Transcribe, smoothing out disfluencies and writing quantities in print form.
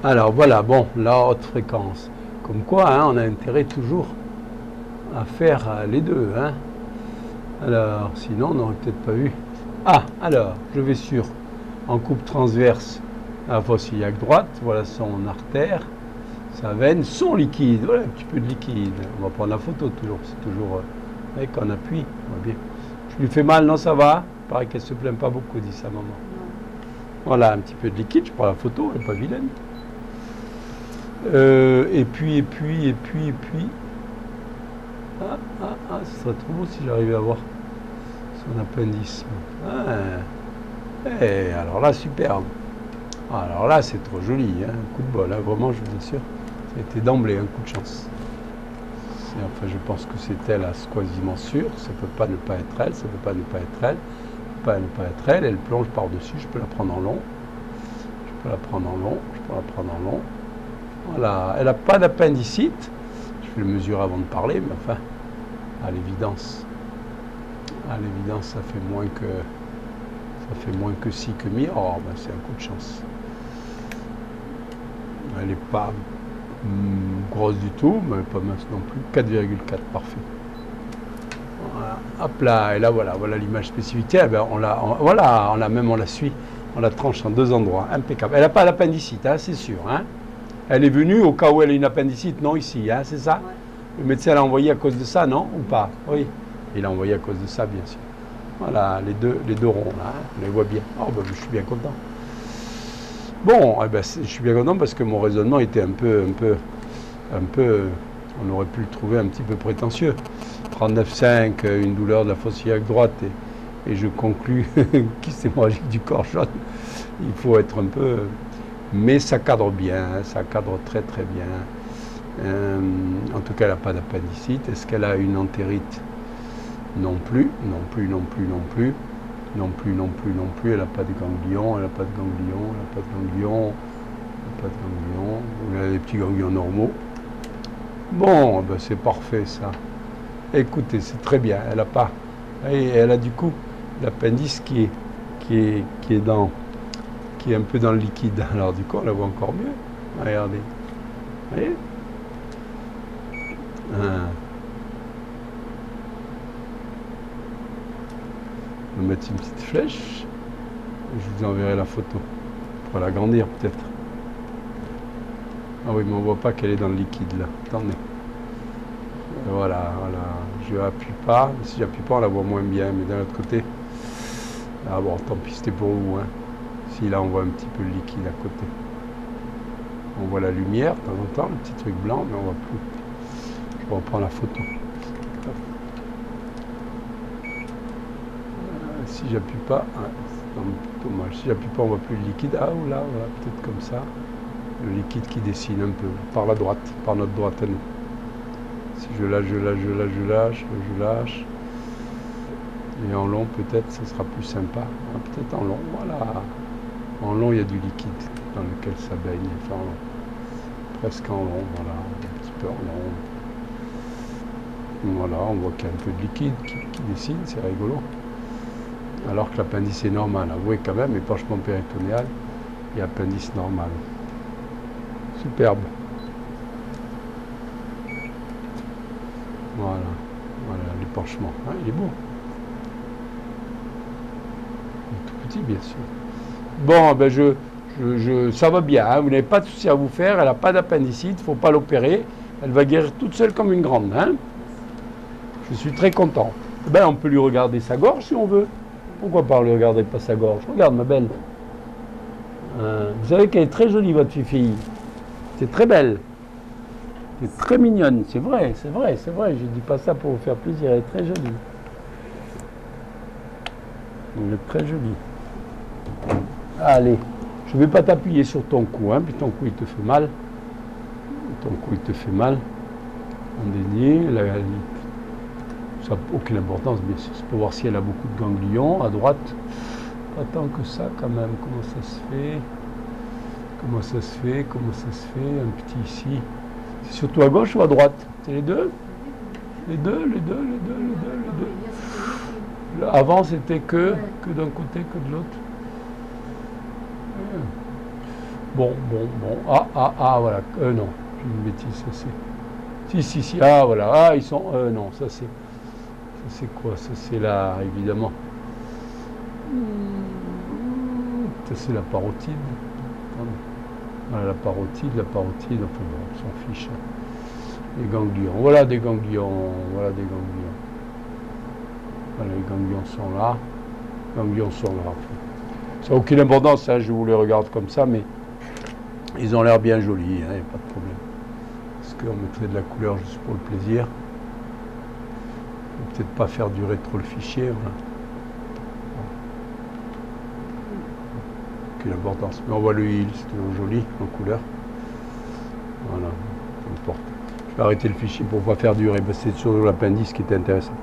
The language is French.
Alors voilà, bon, la haute fréquence. Comme quoi, hein, on a intérêt toujours à faire les deux. Hein. Alors, sinon, on n'aurait peut-être pas eu. Ah, alors, je vais sur, en coupe transverse, la fosse iliaque droite. Voilà son artère, sa veine, son liquide. Voilà un petit peu de liquide. On va prendre la photo toujours. C'est toujours avec un appui. On va bien. Je lui fais mal, non, ça va. Pareil qu'elle se plaint pas beaucoup, dit sa maman. Voilà, un petit peu de liquide. Je prends la photo, elle n'est pas vilaine. Et puis. Ce serait trop beau si j'arrivais à voir son appendice. Alors là, superbe. Alors là, c'est trop joli. Hein, un coup de bol, hein, vraiment, je vous assure. Ça a été d'emblée un coup de chance. Enfin, je pense que c'est elle, quasiment sûre. Ça ne peut pas ne pas être elle, ça ne peut pas ne pas être elle. Ça ne peut pas ne pas être elle. Elle plonge par-dessus, je peux la prendre en long. Je peux la prendre en long. Voilà, elle n'a pas d'appendicite. Je vais le mesurer avant de parler, mais enfin, à l'évidence, ça fait moins que si que mi. Oh, ben c'est un coup de chance. Elle n'est pas grosse du tout, mais pas mince non plus. 4,4, parfait. Voilà. Hop là, et là voilà l'image spécificité. Eh ben, on la suit, on la tranche en deux endroits, impeccable. Elle n'a pas d'appendicite, hein, c'est sûr. Hein. Elle est venue au cas où elle a une appendicite, non ici, hein, c'est ça? Ouais. Le médecin l'a envoyé à cause de ça, non? Ou pas? Oui. Il l'a envoyé à cause de ça, bien sûr. Voilà, les deux ronds, là, hein, on les voit bien. Oh, ben, je suis bien content. Bon, eh ben, je suis bien content parce que mon raisonnement était un peu, on aurait pu le trouver un petit peu prétentieux. 39,5, une douleur de la fosse iliaque droite, et je conclus kyste hémorragique du corps jaune. Il faut être un peu... Mais ça cadre bien, ça cadre très très bien. En tout cas, elle n'a pas d'appendicite. Est-ce qu'elle a une entérite? Non plus. Elle n'a pas de ganglion, Elle a des petits ganglions normaux. Bon, ben c'est parfait ça. Écoutez, c'est très bien. Elle a pas. Et elle a du coup l'appendice qui est un peu dans le liquide. Alors du coup, on la voit encore mieux. Regardez. Vous voyez? Je vais mettre une petite flèche. Je vous enverrai la photo. Pour l'agrandir peut-être. Ah oui, mais on ne voit pas qu'elle est dans le liquide là. Attendez. Voilà. Je appuie pas. Si j'appuie pas, on la voit moins bien. Mais d'un autre côté. Ah bon, tant pis, c'était pour vous. Hein. Si là, on voit un petit peu le liquide à côté. On voit la lumière de temps en temps, le petit truc blanc, mais on voit plus. Je reprends la photo. Si j'appuie pas, c'est dommage. Si j'appuie pas, on voit plus le liquide. Ah ou là, voilà, peut-être comme ça. Le liquide qui dessine un peu par la droite, par notre droite à nous. Si je lâche. Et en long, peut-être, ce sera plus sympa. Ah, peut-être en long, voilà. En long, il y a du liquide dans lequel ça baigne. Enfin, presque en long, voilà. Un petit peu en long. Voilà, on voit qu'il y a un peu de liquide qui dessine, c'est rigolo. Alors que l'appendice est normal. Avouez quand même, épanchement péritonéal et appendice normal. Superbe. Voilà l'épanchement. Ah, il est beau. Il est tout petit, bien sûr. Bon, ben ça va bien. Hein. Vous n'avez pas de souci à vous faire. Elle n'a pas d'appendicite. Il ne faut pas l'opérer. Elle va guérir toute seule comme une grande. Hein. Je suis très content. Ben, on peut lui regarder sa gorge si on veut. Pourquoi pas lui regarder pas sa gorge? Regarde, ma belle. Vous savez qu'elle est très jolie, votre fille. C'est très belle. C'est très mignonne. C'est vrai. Je ne dis pas ça pour vous faire plaisir. Elle est très jolie. Elle est très jolie. Allez. Je ne vais pas t'appuyer sur ton cou. Hein, puis ton cou, il te fait mal. On dénie. Ça n'a aucune importance, bien sûr. C'est pour voir si elle a beaucoup de ganglions. À droite, pas tant que ça quand même. Comment ça se fait? Un petit ici. C'est surtout à gauche ou à droite? C'est les deux? Les deux. Avant, c'était que d'un côté que de l'autre. Bon. Voilà. Non, j'ai une bêtise, ça c'est. Si. Ah, voilà. Ah, ils sont. Non, ça c'est. Ça c'est quoi? Ça c'est là, évidemment. Ça c'est la parotide. Voilà, la parotide, enfin bon, on s'en fiche. Les ganglions. Voilà des ganglions. Voilà, les ganglions sont là. Ça n'a aucune importance, hein, je vous les regarde comme ça, mais ils ont l'air bien jolis, il n'y a pas de problème. Est-ce qu'on mettrait de la couleur juste pour le plaisir? Peut-être pas faire durer trop le fichier. Voilà. Aucune importance. Mais on voit le il, c'est toujours joli en couleur. Voilà, peu importe. Je vais arrêter le fichier pour ne pas faire durer. C'est sur l'appendice qui est intéressant.